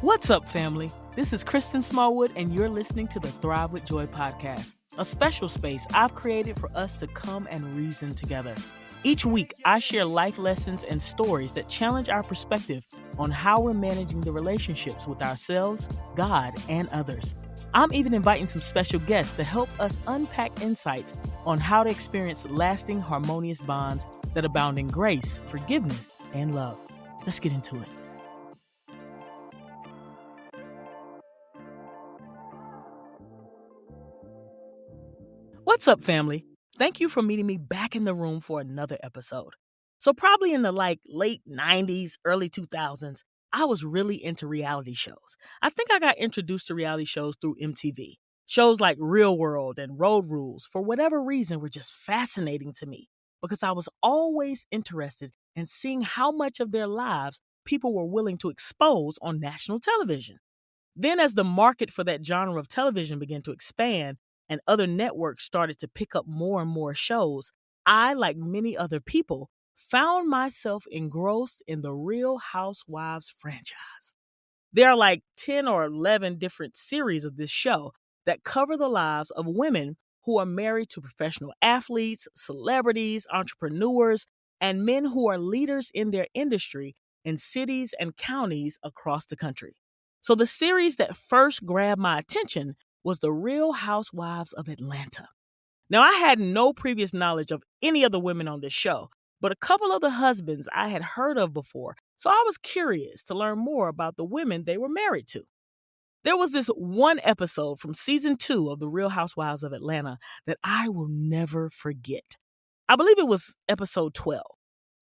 What's up, family? This is Kristen Smallwood, and you're listening to the Thrive with Joy podcast, a special space I've created for us to come and reason together. Each week, I share life lessons and stories that challenge our perspective on how we're managing the relationships with ourselves, God, and others. I'm even inviting some special guests to help us unpack insights on how to experience lasting, harmonious bonds that abound in grace, forgiveness, and love. Let's get into it. What's up, family? Thank you for meeting me back in the room for another episode. So probably in the late 90s, early 2000s, I was really into reality shows. I think I got introduced to reality shows through MTV. Shows like Real World and Road Rules, for whatever reason, were just fascinating to me because I was always interested in seeing how much of their lives people were willing to expose on national television. Then, as the market for that genre of television began to expand and other networks started to pick up more and more shows, I, like many other people, found myself engrossed in the Real Housewives franchise. There are like 10 or 11 different series of this show that cover the lives of women who are married to professional athletes, celebrities, entrepreneurs, and men who are leaders in their industry in cities and counties across the country. So the series that first grabbed my attention was The Real Housewives of Atlanta. Now, I had no previous knowledge of any of the women on this show, but a couple of the husbands I had heard of before, so I was curious to learn more about the women they were married to. There was this one episode from season 2 of The Real Housewives of Atlanta that I will never forget. I believe it was episode 12.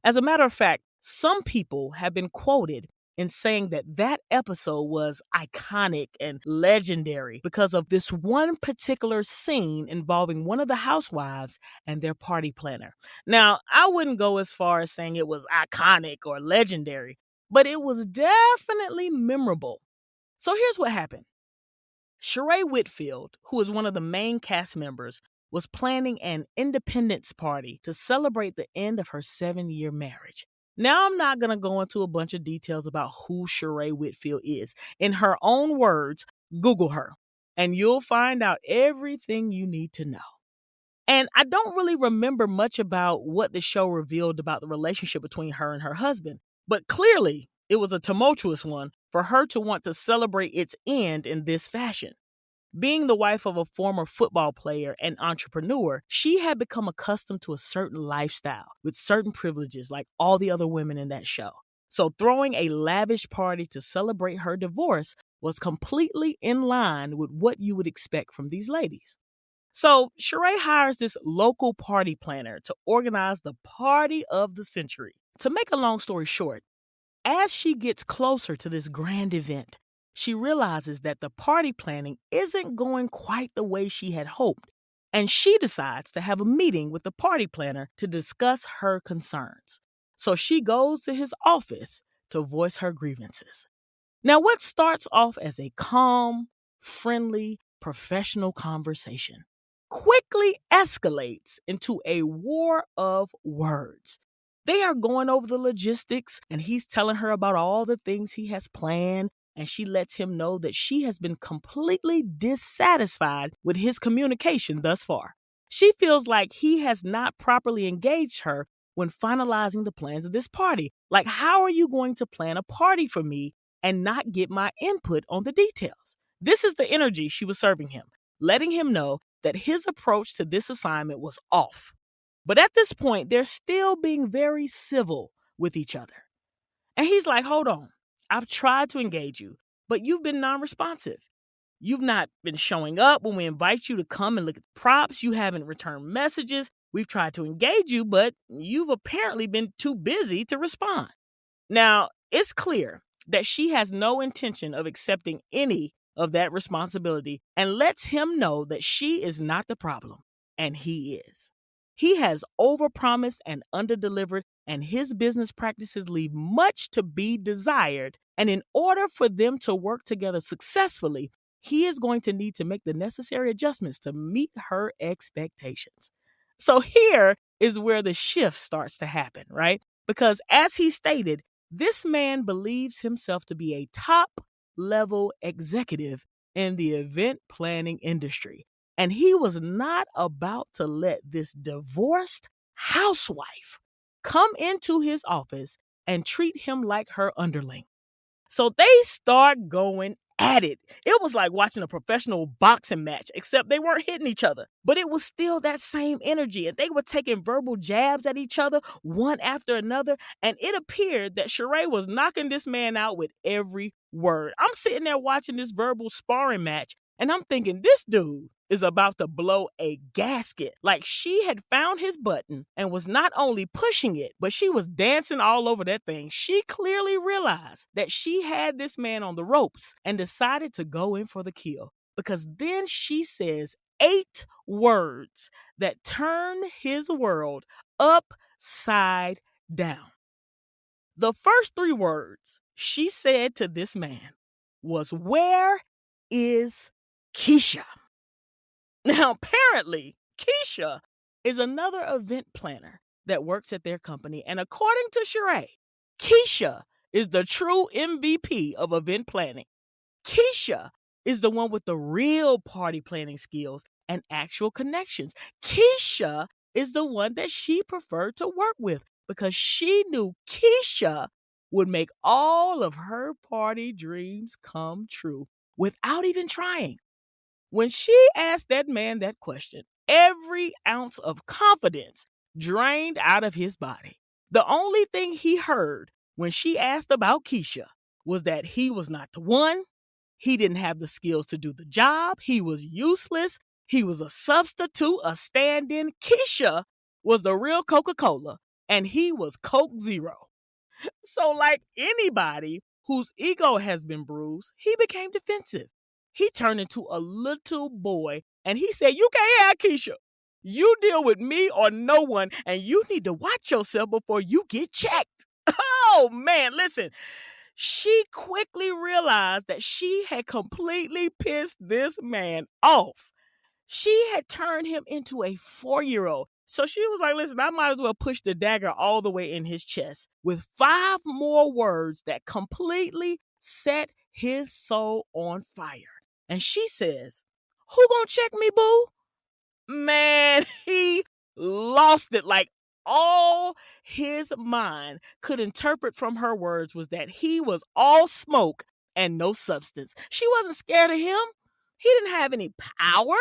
As a matter of fact, some people have been quoted in saying that that episode was iconic and legendary because of this one particular scene involving one of the housewives and their party planner. Now, I wouldn't go as far as saying it was iconic or legendary, but it was definitely memorable. So here's what happened. Sheree Whitfield, who is one of the main cast members, was planning an independence party to celebrate the end of her 7-year marriage. Now, I'm not going to go into a bunch of details about who Sheree Whitfield is. In her own words, Google her, and you'll find out everything you need to know. And I don't really remember much about what the show revealed about the relationship between her and her husband, but clearly it was a tumultuous one for her to want to celebrate its end in this fashion. Being the wife of a former football player and entrepreneur, she had become accustomed to a certain lifestyle with certain privileges like all the other women in that show. So throwing a lavish party to celebrate her divorce was completely in line with what you would expect from these ladies. So Sheree hires this local party planner to organize the party of the century. To make a long story short, as she gets closer to this grand event, she realizes that the party planning isn't going quite the way she had hoped, and she decides to have a meeting with the party planner to discuss her concerns. So she goes to his office to voice her grievances. Now, what starts off as a calm, friendly, professional conversation quickly escalates into a war of words. They are going over the logistics, and he's telling her about all the things he has planned, and she lets him know that she has been completely dissatisfied with his communication thus far. She feels like he has not properly engaged her when finalizing the plans of this party. Like, how are you going to plan a party for me and not get my input on the details? This is the energy she was serving him, letting him know that his approach to this assignment was off. But at this point, they're still being very civil with each other. And he's like, hold on. I've tried to engage you, but you've been non-responsive. You've not been showing up when we invite you to come and look at the props. You haven't returned messages. We've tried to engage you, but you've apparently been too busy to respond. Now, it's clear that she has no intention of accepting any of that responsibility and lets him know that she is not the problem, and he is. He has overpromised and underdelivered, and his business practices leave much to be desired. And in order for them to work together successfully, he is going to need to make the necessary adjustments to meet her expectations. So here is where the shift starts to happen, right? Because as he stated, this man believes himself to be a top level executive in the event planning industry. And he was not about to let this divorced housewife come into his office and treat him like her underling. So they start going at it. It was like watching a professional boxing match, except they weren't hitting each other. But it was still that same energy. And they were taking verbal jabs at each other, one after another. And it appeared that Sheree was knocking this man out with every word. I'm sitting there watching this verbal sparring match, and I'm thinking, this dude is about to blow a gasket. Like, she had found his button and was not only pushing it, but she was dancing all over that thing. She clearly realized that she had this man on the ropes and decided to go in for the kill, because then she says 8 words that turn his world upside down. The first 3 words she said to this man was, "Where is Keisha?" Now, apparently, Keisha is another event planner that works at their company. And according to Sheree, Keisha is the true MVP of event planning. Keisha is the one with the real party planning skills and actual connections. Keisha is the one that she preferred to work with because she knew Keisha would make all of her party dreams come true without even trying. When she asked that man that question, every ounce of confidence drained out of his body. The only thing he heard when she asked about Keisha was that he was not the one. He didn't have the skills to do the job. He was useless. He was a substitute, a stand-in. Keisha was the real Coca-Cola, and he was Coke Zero. So, like anybody whose ego has been bruised, he became defensive. He turned into a little boy and he said, "You can't have Keisha. You deal with me or no one, and you need to watch yourself before you get checked." Oh, man, listen. She quickly realized that she had completely pissed this man off. She had turned him into a 4-year-old. So she was like, listen, I might as well push the dagger all the way in his chest with 5 more words that completely set his soul on fire. And she says, "Who gonna check me, boo?" Man, he lost it. Like, all his mind could interpret from her words was that he was all smoke and no substance. She wasn't scared of him. He didn't have any power.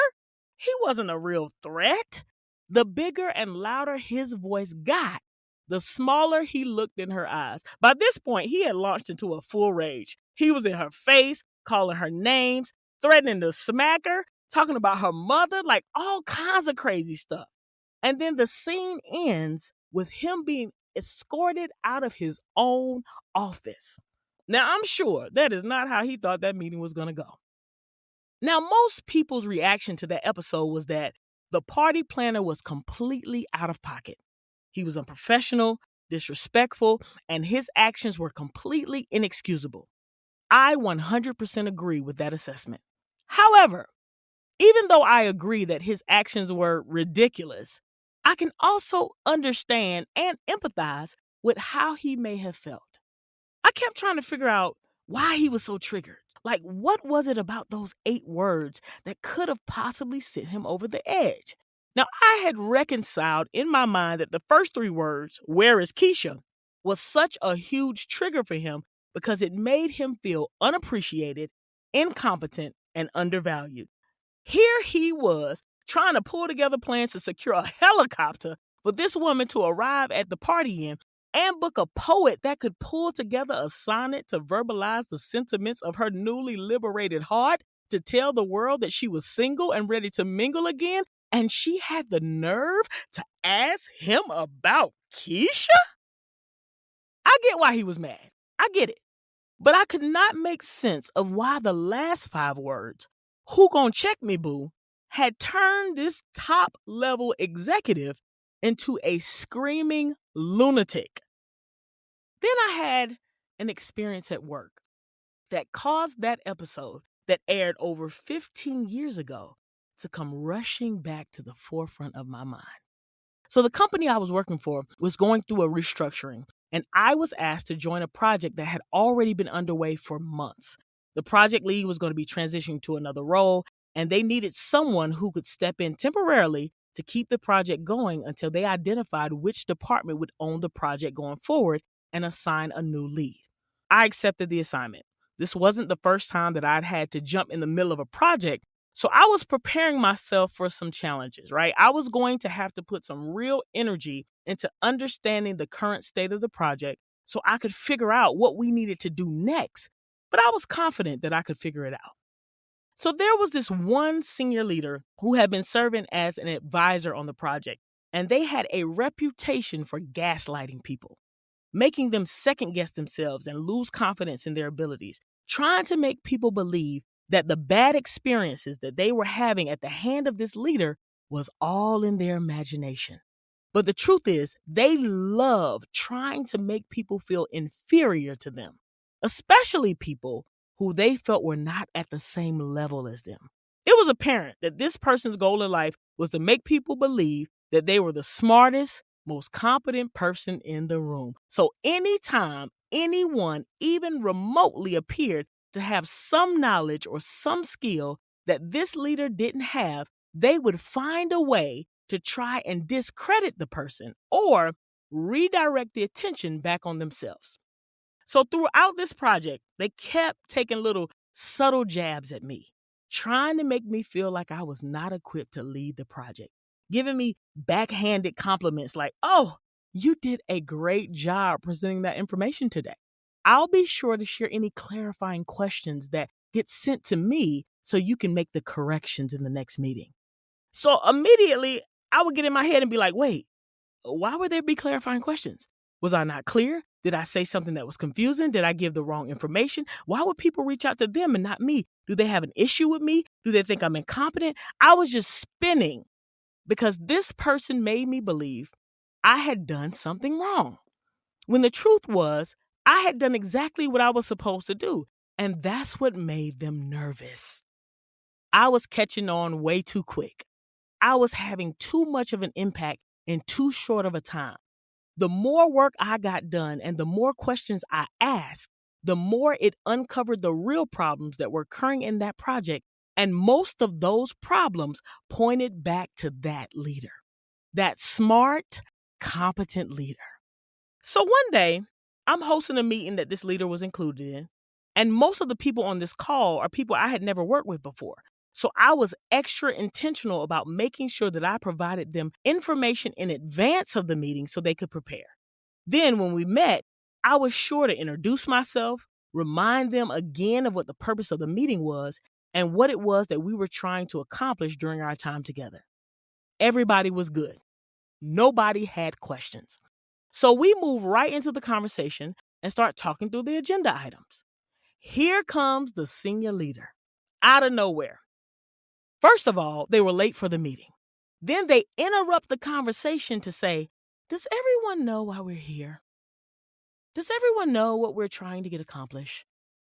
He wasn't a real threat. The bigger and louder his voice got, the smaller he looked in her eyes. By this point, he had launched into a full rage. He was in her face, calling her names, threatening to smack her, talking about her mother, like all kinds of crazy stuff. And then the scene ends with him being escorted out of his own office. Now, I'm sure that is not how he thought that meeting was going to go. Now, most people's reaction to that episode was that the party planner was completely out of pocket. He was unprofessional, disrespectful, and his actions were completely inexcusable. I 100% agree with that assessment. However, even though I agree that his actions were ridiculous, I can also understand and empathize with how he may have felt. I kept trying to figure out why he was so triggered. Like, what was it about those 8 words that could have possibly sent him over the edge? Now, I had reconciled in my mind that the first 3 words, "Where is Keisha?" was such a huge trigger for him because it made him feel unappreciated, incompetent, and undervalued. Here he was trying to pull together plans to secure a helicopter for this woman to arrive at the party in and book a poet that could pull together a sonnet to verbalize the sentiments of her newly liberated heart, to tell the world that she was single and ready to mingle again. And she had the nerve to ask him about Keisha? I get why he was mad. I get it. But I could not make sense of why the last 5 words, "Who gon' check me, boo?" had turned this top-level executive into a screaming lunatic. Then I had an experience at work that caused that episode that aired over 15 years ago to come rushing back to the forefront of my mind. So the company I was working for was going through a restructuring, and I was asked to join a project that had already been underway for months. The project lead was going to be transitioning to another role, and they needed someone who could step in temporarily to keep the project going until they identified which department would own the project going forward and assign a new lead. I accepted the assignment. This wasn't the first time that I'd had to jump in the middle of a project, so I was preparing myself for some challenges, right? I was going to have to put some real energy into understanding the current state of the project so I could figure out what we needed to do next. But I was confident that I could figure it out. So there was this one senior leader who had been serving as an advisor on the project, and they had a reputation for gaslighting people, making them second guess themselves and lose confidence in their abilities, trying to make people believe that the bad experiences that they were having at the hand of this leader was all in their imagination. But the truth is, they love trying to make people feel inferior to them, especially people who they felt were not at the same level as them. It was apparent that this person's goal in life was to make people believe that they were the smartest, most competent person in the room. So anytime anyone even remotely appeared to have some knowledge or some skill that this leader didn't have, they would find a way to try and discredit the person or redirect the attention back on themselves. So throughout this project, they kept taking little subtle jabs at me, trying to make me feel like I was not equipped to lead the project, giving me backhanded compliments like, "Oh, you did a great job presenting that information today. I'll be sure to share any clarifying questions that get sent to me so you can make the corrections in the next meeting." So immediately I would get in my head and be like, wait, why would there be clarifying questions? Was I not clear? Did I say something that was confusing? Did I give the wrong information? Why would people reach out to them and not me? Do they have an issue with me? Do they think I'm incompetent? I was just spinning because this person made me believe I had done something wrong, when the truth was I had done exactly what I was supposed to do. And that's what made them nervous. I was catching on way too quick. I was having too much of an impact in too short of a time. The more work I got done and the more questions I asked, the more it uncovered the real problems that were occurring in that project. And most of those problems pointed back to that leader, that smart, competent leader. So one day, I'm hosting a meeting that this leader was included in, and most of the people on this call are people I had never worked with before. So I was extra intentional about making sure that I provided them information in advance of the meeting so they could prepare. Then when we met, I was sure to introduce myself, remind them again of what the purpose of the meeting was and what it was that we were trying to accomplish during our time together. Everybody was good. Nobody had questions. So we move right into the conversation and start talking through the agenda items. Here comes the senior leader, out of nowhere. First of all, they were late for the meeting. Then they interrupt the conversation to say, "Does everyone know why we're here? Does everyone know what we're trying to get accomplished?"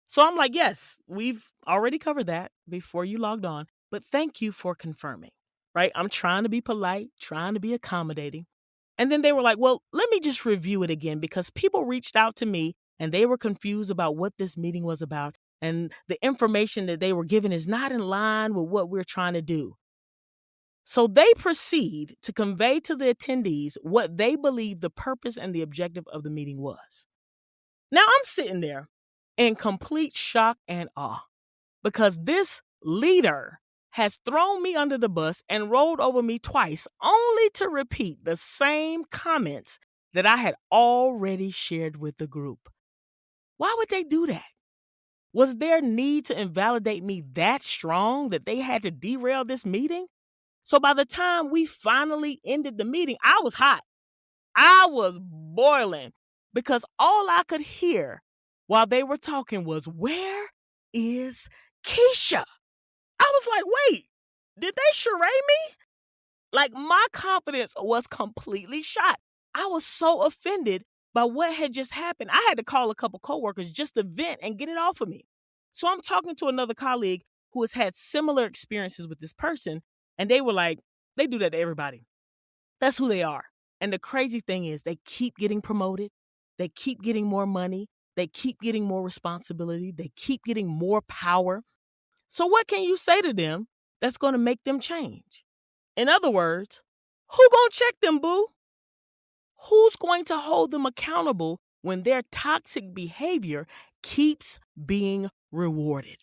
So I'm like, yes, we've already covered that before you logged on, but thank you for confirming, right? I'm trying to be polite, trying to be accommodating. And then they were like, well, let me just review it again because people reached out to me and they were confused about what this meeting was about. And the information that they were given is not in line with what we're trying to do. So they proceed to convey to the attendees what they believe the purpose and the objective of the meeting was. Now I'm sitting there in complete shock and awe because this leader has thrown me under the bus and rolled over me twice only to repeat the same comments that I had already shared with the group. Why would they do that? Was their need to invalidate me that strong that they had to derail this meeting? So by the time we finally ended the meeting, I was hot. I was boiling because all I could hear while they were talking was, "Where is Keisha?" I was like, wait, did they charade me? Like my confidence was completely shot. I was so offended by what had just happened. I had to call a couple coworkers just to vent and get it off of me. So I'm talking to another colleague who has had similar experiences with this person, and they were like, they do that to everybody. That's who they are. And the crazy thing is they keep getting promoted. They keep getting more money. They keep getting more responsibility. They keep getting more power. So what can you say to them that's going to make them change? In other words, who gonna check them, boo? Who's going to hold them accountable when their toxic behavior keeps being rewarded?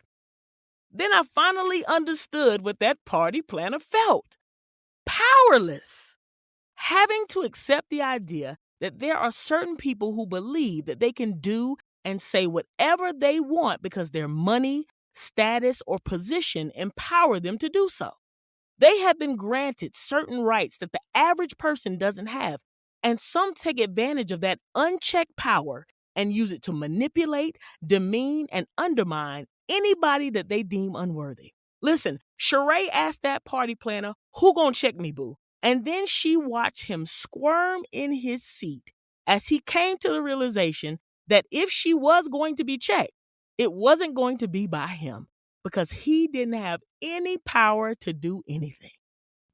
Then I finally understood what that party planner felt. Powerless. Having to accept the idea that there are certain people who believe that they can do and say whatever they want because their money, status, or position empower them to do so. They have been granted certain rights that the average person doesn't have, and some take advantage of that unchecked power and use it to manipulate, demean, and undermine anybody that they deem unworthy. Listen, Sheree asked that party planner, "Who gonna check me, boo?" And then she watched him squirm in his seat as he came to the realization that if she was going to be checked, it wasn't going to be by him because he didn't have any power to do anything.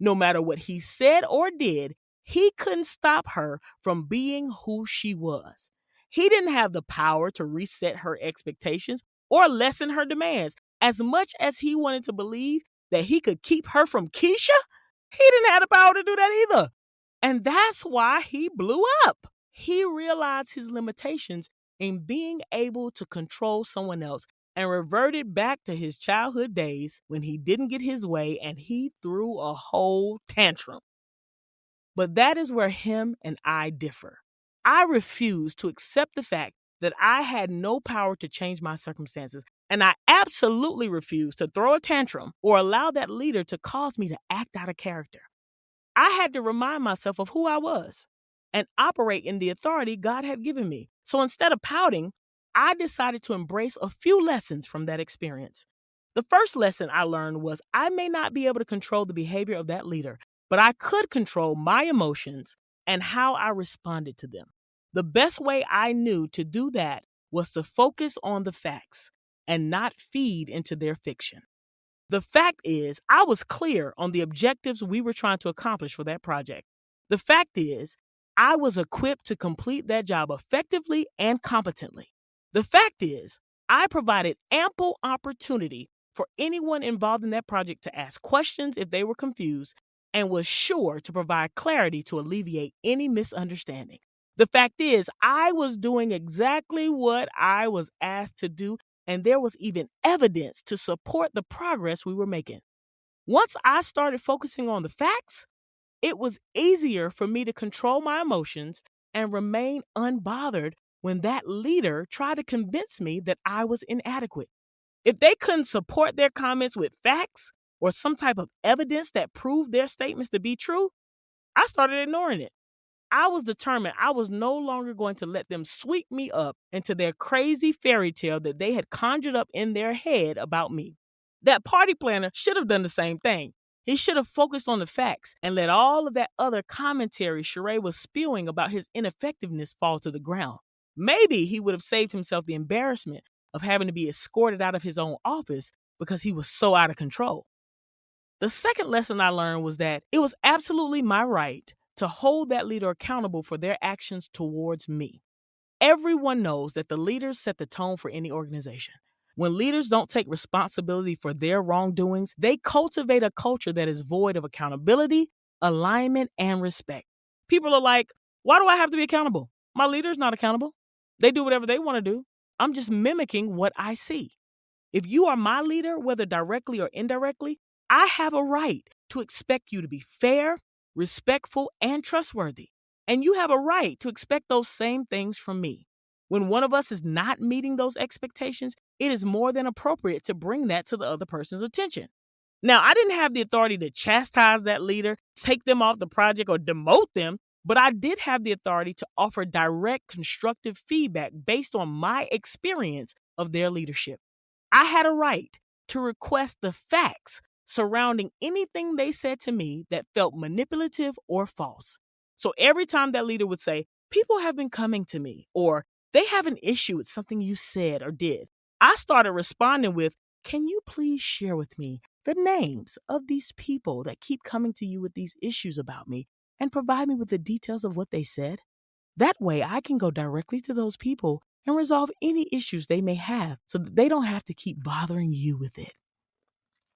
No matter what he said or did, he couldn't stop her from being who she was. He didn't have the power to reset her expectations or lessen her demands. As much as he wanted to believe that he could keep her from Keisha, he didn't have the power to do that either. And that's why he blew up. He realized his limitations in being able to control someone else and reverted back to his childhood days when he didn't get his way and he threw a whole tantrum. But that is where him and I differ. I refuse to accept the fact that I had no power to change my circumstances, and I absolutely refuse to throw a tantrum or allow that leader to cause me to act out of character. I had to remind myself of who I was and operate in the authority God had given me. So instead of pouting, I decided to embrace a few lessons from that experience. The first lesson I learned was I may not be able to control the behavior of that leader, but I could control my emotions and how I responded to them. The best way I knew to do that was to focus on the facts and not feed into their fiction. The fact is, I was clear on the objectives we were trying to accomplish for that project. The fact is, I was equipped to complete that job effectively and competently. The fact is, I provided ample opportunity for anyone involved in that project to ask questions if they were confused and was sure to provide clarity to alleviate any misunderstanding. The fact is, I was doing exactly what I was asked to do, and there was even evidence to support the progress we were making. Once I started focusing on the facts, it was easier for me to control my emotions and remain unbothered when that leader tried to convince me that I was inadequate. If they couldn't support their comments with facts or some type of evidence that proved their statements to be true, I started ignoring it. I was determined I was no longer going to let them sweep me up into their crazy fairy tale that they had conjured up in their head about me. That party planner should have done the same thing. He should have focused on the facts and let all of that other commentary Sheree was spewing about his ineffectiveness fall to the ground. Maybe he would have saved himself the embarrassment of having to be escorted out of his own office because he was so out of control. The second lesson I learned was that it was absolutely my right to hold that leader accountable for their actions towards me. Everyone knows that the leaders set the tone for any organization. When leaders don't take responsibility for their wrongdoings, they cultivate a culture that is void of accountability, alignment, and respect. People are like, why do I have to be accountable? My leader's not accountable. They do whatever they want to do. I'm just mimicking what I see. If you are my leader, whether directly or indirectly, I have a right to expect you to be fair, respectful, and trustworthy. And you have a right to expect those same things from me. When one of us is not meeting those expectations, it is more than appropriate to bring that to the other person's attention. Now, I didn't have the authority to chastise that leader, take them off the project, or demote them, but I did have the authority to offer direct, constructive feedback based on my experience of their leadership. I had a right to request the facts surrounding anything they said to me that felt manipulative or false. So every time that leader would say, people have been coming to me, or they have an issue with something you said or did, I started responding with, can you please share with me the names of these people that keep coming to you with these issues about me and provide me with the details of what they said? That way I can go directly to those people and resolve any issues they may have so that they don't have to keep bothering you with it.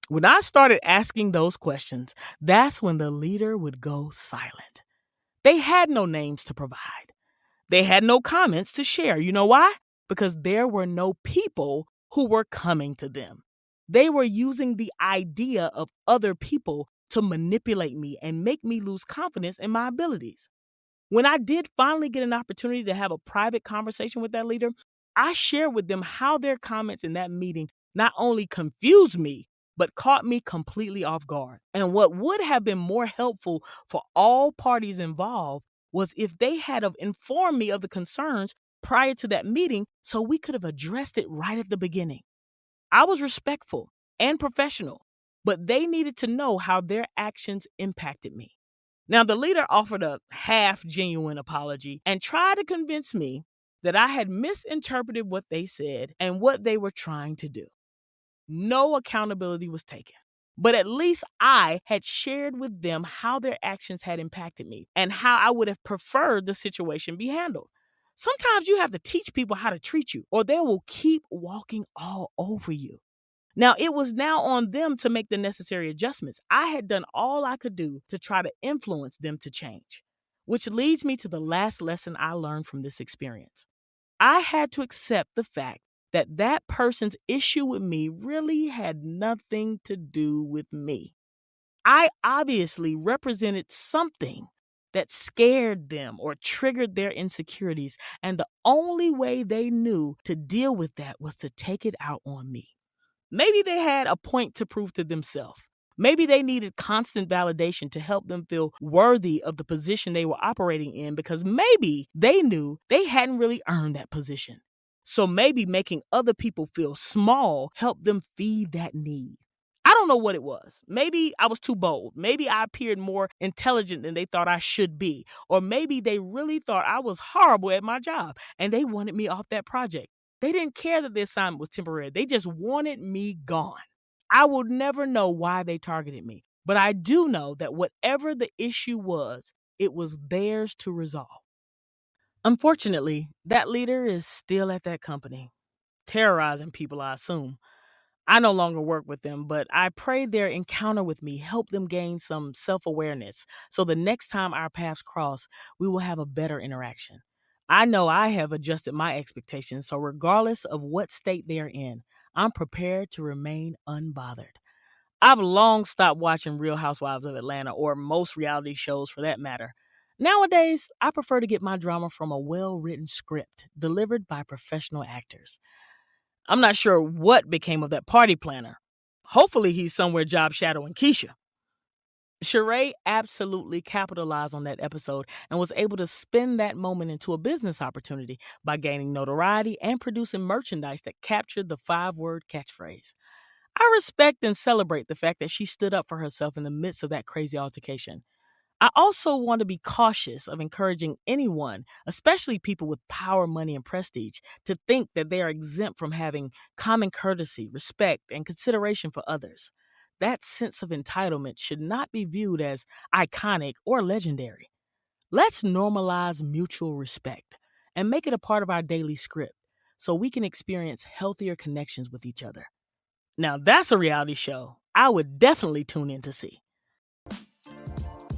When I started asking those questions, that's when the leader would go silent. They had no names to provide. They had no comments to share. You know why? Because there were no people who were coming to them. They were using the idea of other people to manipulate me and make me lose confidence in my abilities. When I did finally get an opportunity to have a private conversation with that leader, I shared with them how their comments in that meeting not only confused me, but caught me completely off guard. And what would have been more helpful for all parties involved was if they had have informed me of the concerns prior to that meeting so we could have addressed it right at the beginning. I was respectful and professional, but they needed to know how their actions impacted me. Now, the leader offered a half-genuine apology and tried to convince me that I had misinterpreted what they said and what they were trying to do. No accountability was taken, but at least I had shared with them how their actions had impacted me and how I would have preferred the situation be handled. Sometimes you have to teach people how to treat you, or they will keep walking all over you. Now, it was now on them to make the necessary adjustments. I had done all I could do to try to influence them to change, which leads me to the last lesson I learned from this experience. I had to accept the fact that that person's issue with me really had nothing to do with me. I obviously represented something that scared them or triggered their insecurities, and the only way they knew to deal with that was to take it out on me. Maybe they had a point to prove to themselves. Maybe they needed constant validation to help them feel worthy of the position they were operating in because maybe they knew they hadn't really earned that position. So maybe making other people feel small helped them feed that need. I don't know what it was. Maybe I was too bold. Maybe I appeared more intelligent than they thought I should be. Or maybe they really thought I was horrible at my job and they wanted me off that project. They didn't care that the assignment was temporary. They just wanted me gone. I will never know why they targeted me, but I do know that whatever the issue was, it was theirs to resolve. Unfortunately, that leader is still at that company, terrorizing people, I assume. I no longer work with them, but I pray their encounter with me helped them gain some self-awareness so the next time our paths cross, we will have a better interaction. I know I have adjusted my expectations, so regardless of what state they are in, I'm prepared to remain unbothered. I've long stopped watching Real Housewives of Atlanta or most reality shows for that matter. Nowadays, I prefer to get my drama from a well-written script delivered by professional actors. I'm not sure what became of that party planner. Hopefully he's somewhere job shadowing Keisha. Sheree absolutely capitalized on that episode and was able to spin that moment into a business opportunity by gaining notoriety and producing merchandise that captured the 5-word catchphrase. I respect and celebrate the fact that she stood up for herself in the midst of that crazy altercation. I also want to be cautious of encouraging anyone, especially people with power, money, and prestige, to think that they are exempt from having common courtesy, respect, and consideration for others. That sense of entitlement should not be viewed as iconic or legendary. Let's normalize mutual respect and make it a part of our daily script so we can experience healthier connections with each other. Now, that's a reality show I would definitely tune in to see.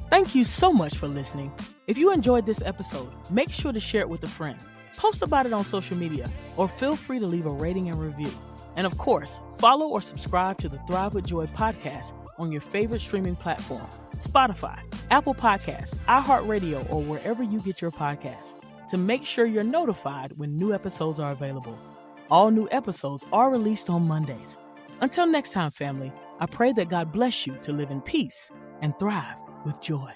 Thank you so much for listening. If you enjoyed this episode, make sure to share it with a friend. Post about it on social media, or feel free to leave a rating and review. And of course, follow or subscribe to the Thrive with Joy podcast on your favorite streaming platform, Spotify, Apple Podcasts, iHeartRadio, or wherever you get your podcasts, to make sure you're notified when new episodes are available. All new episodes are released on Mondays. Until next time, family, I pray that God bless you to live in peace and thrive with joy.